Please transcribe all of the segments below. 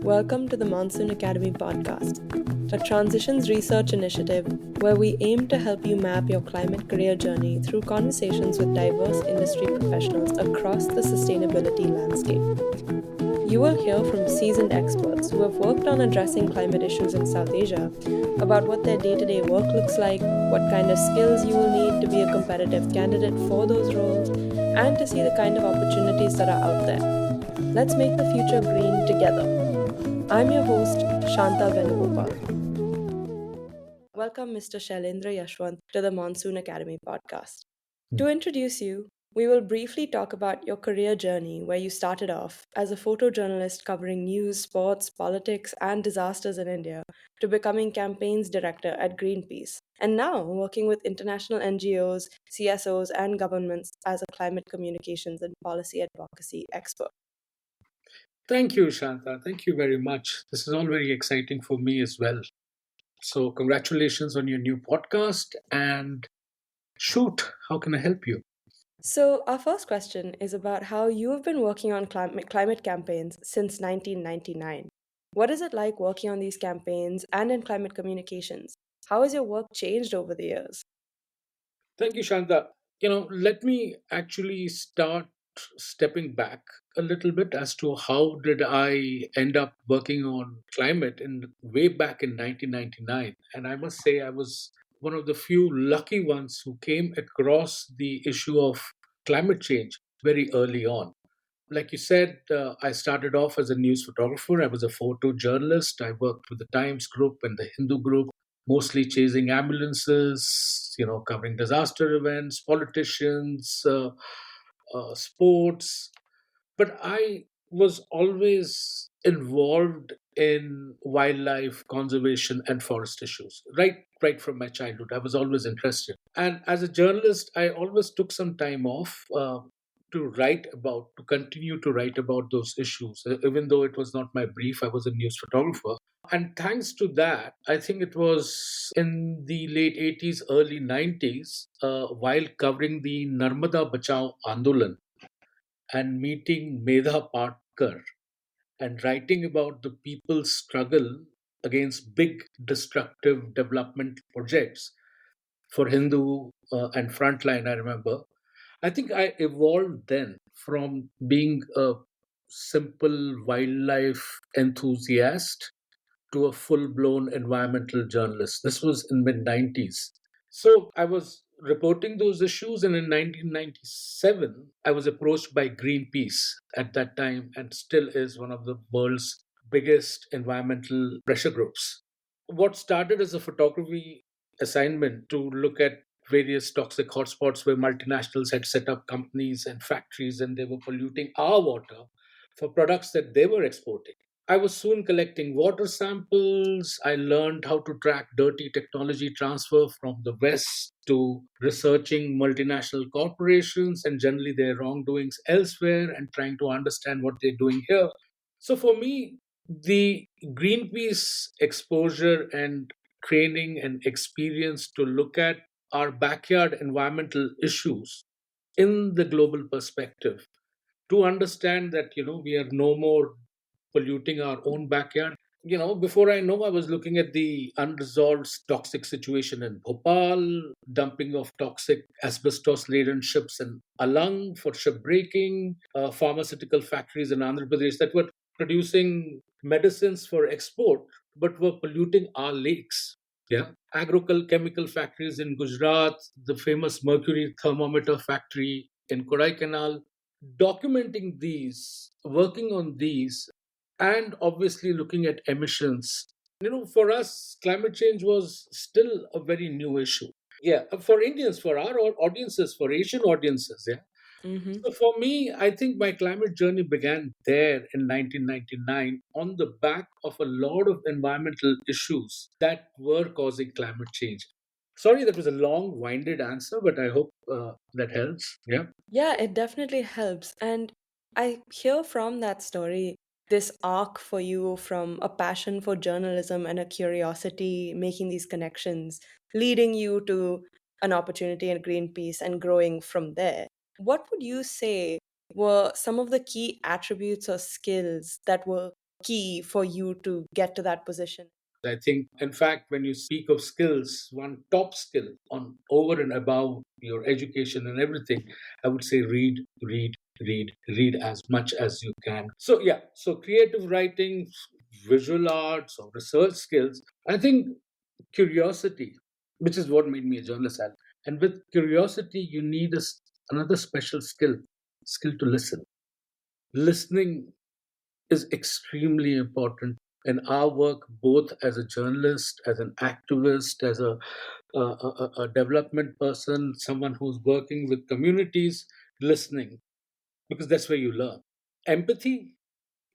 Welcome to the Monsoon Academy podcast, a transitions research initiative where we aim to help you map your climate career journey through conversations with diverse industry professionals across the sustainability landscape. You will hear from seasoned experts who have worked on addressing climate issues in South Asia about what their day-to-day work looks like, what kind of skills you will need to be a competitive candidate for those roles, and to see the kind of opportunities that are out there. Let's make the future green together. I'm your host, Shantha Venugopal. Welcome, Mr. Shailendra Yashwant, to the Monsoon Academy podcast. To introduce you, we will briefly talk about your career journey where you started off as a photojournalist covering news, sports, politics, and disasters in India to becoming campaigns director at Greenpeace, and now working with international NGOs, CSOs, and governments as a climate communications and policy advocacy expert. Thank you, Shantha. Thank you very much. This is all very exciting for me as well. So, congratulations on your new podcast. And shoot, how can I help you? So, our first question is about how you have been working on climate campaigns since 1999. What is it like working on these campaigns and in climate communications? How has your work changed over the years? Thank you, Shantha. Let me actually start stepping back a little bit as to how did I end up working on climate in way back in 1999. And I must say I was one of the few lucky ones who came across the issue of climate change very early on. Like you said, I started off as a news photographer. I was a photojournalist. I worked with the Times Group and the Hindu Group, mostly chasing ambulances, covering disaster events, politicians, sports. But I was always involved in wildlife conservation and forest issues. Right from my childhood, I was always interested. And as a journalist, I always took some time off to continue to write about those issues. Even though it was not my brief, I was a news photographer. And thanks to that, I think it was in the late 80s, early 90s, while covering the Narmada Bachao Andolan and meeting Medha Patkar and writing about the people's struggle against big destructive development projects for Hindu and Frontline, I remember. I think I evolved then from being a simple wildlife enthusiast to a full blown environmental journalist. This was in mid 90s. So I was reporting those issues, and in 1997, I was approached by Greenpeace at that time, and still is one of the world's biggest environmental pressure groups. What started as a photography assignment to look at various toxic hotspots where multinationals had set up companies and factories and they were polluting our water for products that they were exporting. I was soon collecting water samples. I learned how to track dirty technology transfer from the West to researching multinational corporations and generally their wrongdoings elsewhere and trying to understand what they're doing here. So for me, the Greenpeace exposure and training and experience to look at our backyard environmental issues in the global perspective, to understand that we are no more polluting our own backyard. Before I know, I was looking at the unresolved toxic situation in Bhopal, dumping of toxic asbestos laden ships in Alang for shipbreaking, pharmaceutical factories in Andhra Pradesh that were producing medicines for export but were polluting our lakes. Yeah. Agrochemical factories in Gujarat, the famous mercury thermometer factory in Kodaikanal, documenting these, working on these, and obviously looking at emissions. For us, climate change was still a very new issue. Yeah, for Indians, for our audiences, for Asian audiences, yeah. Mm-hmm. So for me, I think my climate journey began there in 1999 on the back of a lot of environmental issues that were causing climate change. Sorry, that was a long, winded answer, but I hope that helps. Yeah. Yeah, it definitely helps. And I hear from that story this arc for you from a passion for journalism and a curiosity, making these connections, leading you to an opportunity at Greenpeace and growing from there. What would you say were some of the key attributes or skills that were key for you to get to that position? I think, in fact, when you speak of skills, one top skill on over and above your education and everything, I would say read, read, read as much as you can. So, yeah, so creative writing, visual arts, or research skills, I think curiosity, which is what made me a journalist. And with curiosity, you need another special skill to listen. Listening is extremely important in our work, both as a journalist, as an activist, as a development person, someone who's working with communities. Listening, because that's where you learn. Empathy,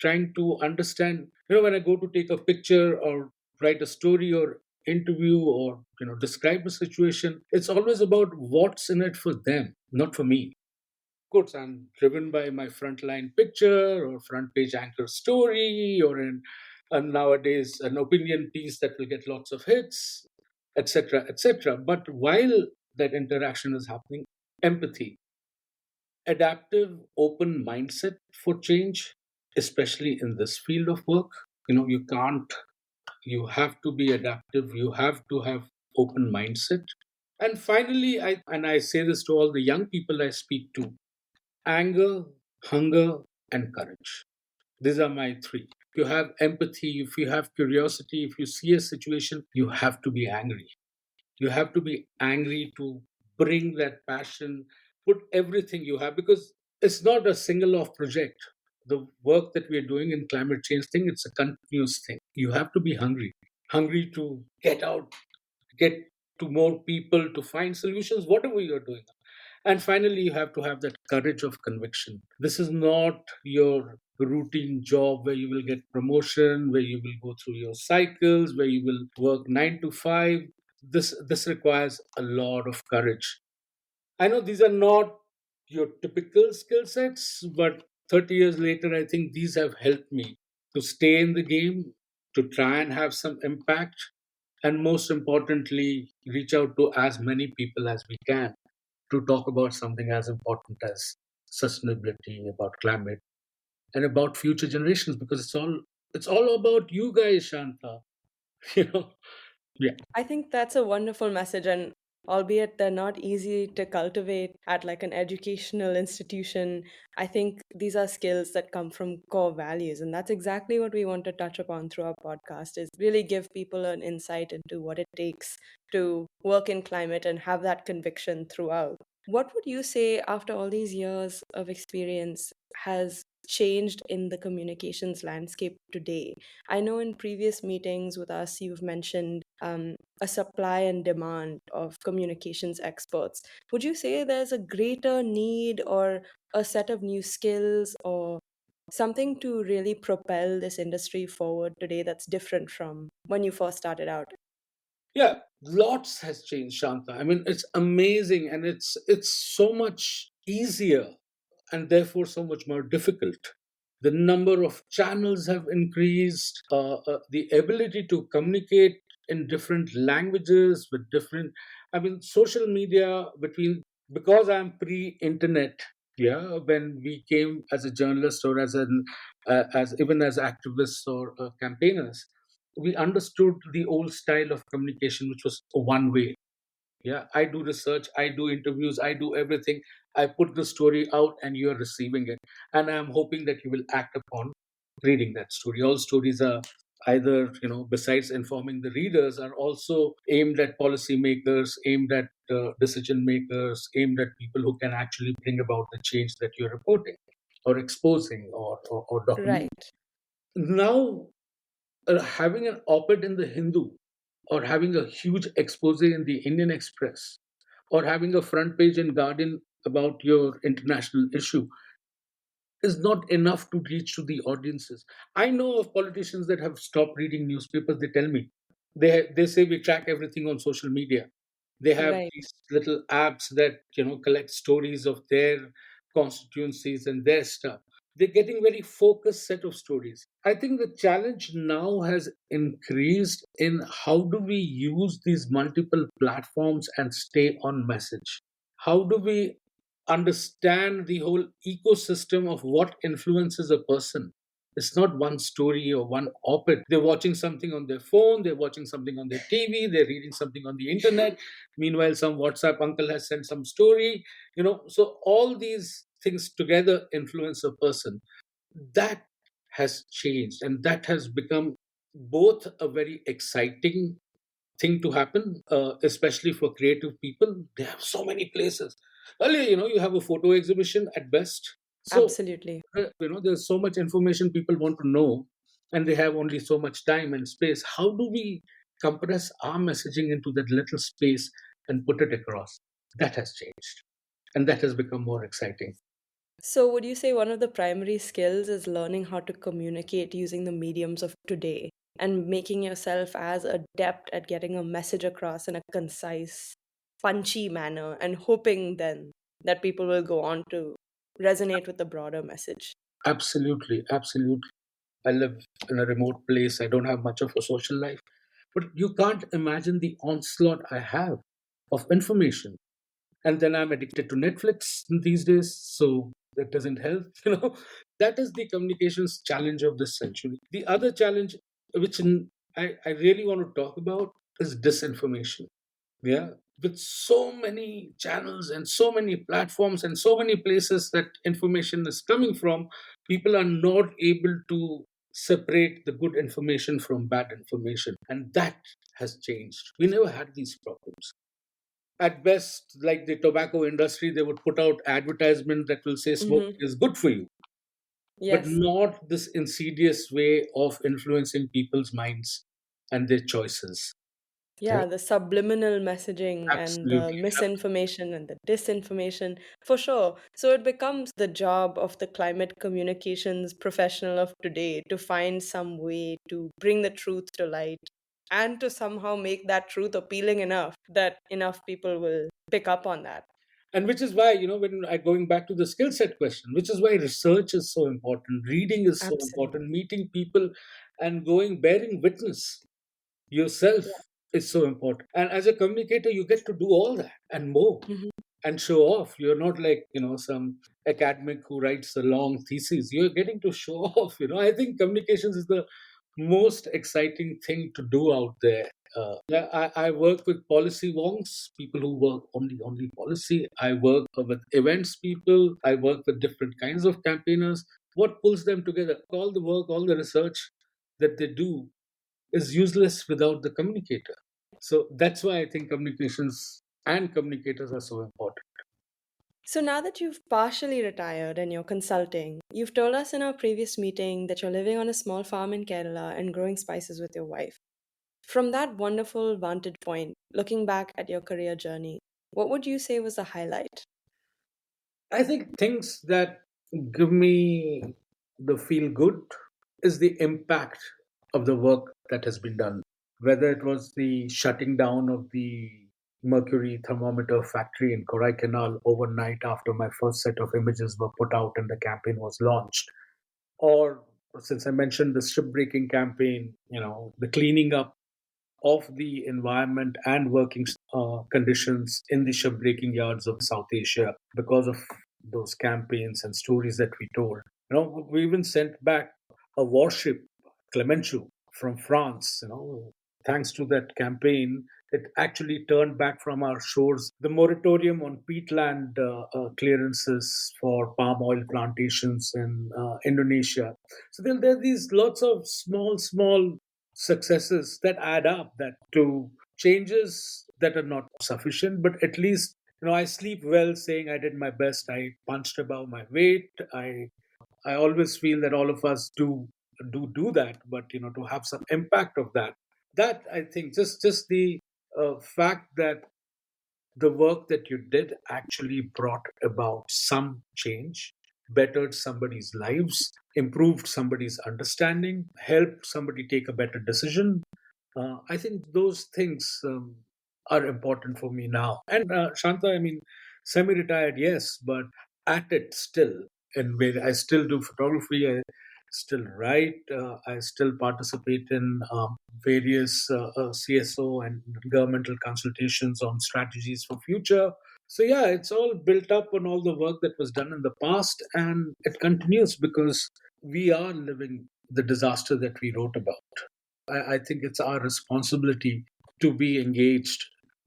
trying to understand. When I go to take a picture or write a story or interview or describe a situation, it's always about what's in it for them, not for me. Course, I'm driven by my frontline picture or front page anchor story or and nowadays an opinion piece that will get lots of hits, etc., etc. But while that interaction is happening, empathy, adaptive, open mindset for change, especially in this field of work. You can't. You have to be adaptive. You have to have open mindset. And finally, I say this to all the young people I speak to: anger, hunger, and courage. These are my three. If you have empathy, if you have curiosity, if you see a situation, you have to be angry. You have to be angry to bring that passion, put everything you have, because it's not a single off project. The work that we are doing in climate change thing, it's a continuous thing. You have to be hungry, hungry to get out, get to more people, to find solutions, whatever you're doing. And finally, you have to have that courage of conviction. This is not your routine job where you will get promotion, where you will go through your cycles, where you will work 9 to 5. This requires a lot of courage. I know these are not your typical skill sets, but 30 years later, I think these have helped me to stay in the game, to try and have some impact, and most importantly, reach out to as many people as we can to talk about something as important as sustainability, about climate, and about future generations, because it's all about you guys, Shanta. you know yeah. I think that's a wonderful message, and albeit they're not easy to cultivate at like an educational institution, I think these are skills that come from core values, and that's exactly what we want to touch upon through our podcast, is really give people an insight into what it takes to work in climate and have that conviction throughout. What would you say after all these years of experience has changed in the communications landscape today? I know in previous meetings with us, you've mentioned a supply and demand of communications experts. Would you say there's a greater need or a set of new skills or something to really propel this industry forward today that's different from when you first started out? Yeah, lots has changed, Shanta. I mean, it's amazing, and it's so much easier and therefore so much more difficult. The number of channels have increased, the ability to communicate in different languages with different, I mean, social media between, because I'm pre-internet. Yeah, when we came as a journalist or as even as activists or campaigners, we understood the old style of communication, which was one way. Yeah, I do research, I do interviews, I do everything. I put the story out and you are receiving it. And I'm hoping that you will act upon reading that story. All stories are either, besides informing the readers, are also aimed at policymakers, aimed at decision makers, aimed at people who can actually bring about the change that you're reporting or exposing or documenting. Right. Now, having an op-ed in the Hindu, or having a huge expose in the Indian Express, or having a front page in Guardian about your international issue is not enough to reach to the audiences. I know of politicians that have stopped reading newspapers. They tell me they say we track everything on social media. They have Right. these little apps that collect stories of their constituencies and their stuff. They're getting very focused set of stories. I think the challenge now has increased in how do we use these multiple platforms and stay on message. How do we understand the whole ecosystem of what influences a person? It's not one story or one op-ed. They're watching something on their phone, they're watching something on their TV, they're reading something on the internet. Meanwhile, some WhatsApp uncle has sent some story. So all these things together influence a person. That has changed, and that has become both a very exciting thing to happen, especially for creative people. They have so many places. Earlier, you have a photo exhibition at best. So, Absolutely. there's so much information people want to know, and they have only so much time and space. How do we compress our messaging into that little space and put it across? That has changed, and that has become more exciting. So, would you say one of the primary skills is learning how to communicate using the mediums of today and making yourself as adept at getting a message across in a concise, punchy manner and hoping then that people will go on to resonate with the broader message? Absolutely, absolutely. I live in a remote place. I don't have much of a social life. But you can't imagine the onslaught I have of information. And then I'm addicted to Netflix these days, so that doesn't help. That is the communications challenge of this century. The other challenge, which I really want to talk about, is disinformation. Yeah, with so many channels and so many platforms and so many places that information is coming from, people are not able to separate the good information from bad information, and that has changed. We never had these problems. At best, like the tobacco industry, they would put out advertisement that will say smoking Hmm. is good for you, but Yes. not this insidious way of influencing people's minds and their choices. Yeah, Yeah, the subliminal messaging and the absolutely. misinformation and the disinformation, for sure. So it becomes the job of the climate communications professional of today to find some way to bring the truth to light and to somehow make that truth appealing enough that enough people will pick up on that. And which is why, when I going back to the skill set question, which is why research is so important, reading is so Absolutely. important, meeting people and going bearing witness yourself Yeah. is so important. And as a communicator, you get to do all that and more Mhm. and show off. You're not like, some academic who writes a long thesis. You're getting to show off. I think communications is the most exciting thing to do out there. Yeah, I work with policy wonks, people who work only policy. I work with events people. I work with different kinds of campaigners. What pulls them together? All the work, all the research that they do is useless without the communicator. So that's why I think communications and communicators are so important. So now that you've partially retired and you're consulting, you've told us in our previous meeting that you're living on a small farm in Kerala and growing spices with your wife. From that wonderful vantage point, looking back at your career journey, what would you say was the highlight? I think things that give me the feel good is the impact of the work that has been done. Whether it was the shutting down of the mercury thermometer factory in Kodaikanal overnight after my first set of images were put out and the campaign was launched, or since I mentioned the ship breaking campaign, the cleaning up of the environment and working conditions in the shipbreaking yards of South Asia because of those campaigns and stories that we told. We even sent back a warship, Clemenceau, from France. Thanks to that campaign, it actually turned back from our shores the moratorium on peatland clearances for palm oil plantations in Indonesia. So there are these lots of small successes that add up, that to changes that are not sufficient, but at least I sleep well saying I did my best. I punched above my weight. I always feel that all of us do that, but to have some impact of that I think just the fact that the work that you did actually brought about some change, bettered somebody's lives, improved somebody's understanding, helped somebody take a better decision. I think those things are important for me now. And Shanta, I mean, semi-retired, yes, but at it still. And where I still do photography, I still write, I still participate in various CSO and governmental consultations on strategies for future. So yeah, it's all built up on all the work that was done in the past, and it continues because we are living the disaster that we wrote about. I think it's our responsibility to be engaged,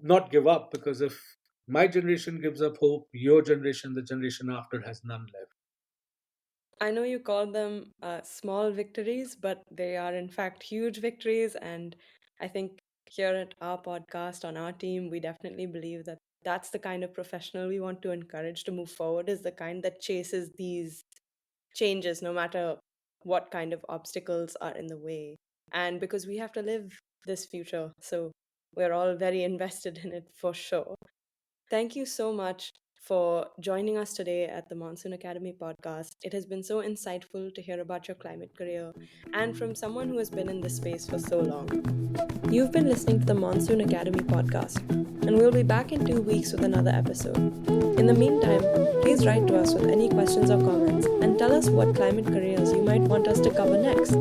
not give up, because if my generation gives up hope, your generation, the generation after, has none left. I know you call them small victories, but they are in fact huge victories. And I think here at our podcast, on our team, we definitely believe that that's the kind of professional we want to encourage to move forward, is the kind that chases these changes no matter what kind of obstacles are in the way. And because we have to live this future, so we're all very invested in it for sure. Thank you so much for joining us today at the Monsoon Academy podcast. It has been so insightful to hear about your climate career and from someone who has been in this space for so long. You've been listening to the Monsoon Academy podcast, and we'll be back in 2 weeks with another episode. In the meantime, please write to us with any questions or comments and tell us what climate careers you might want us to cover next.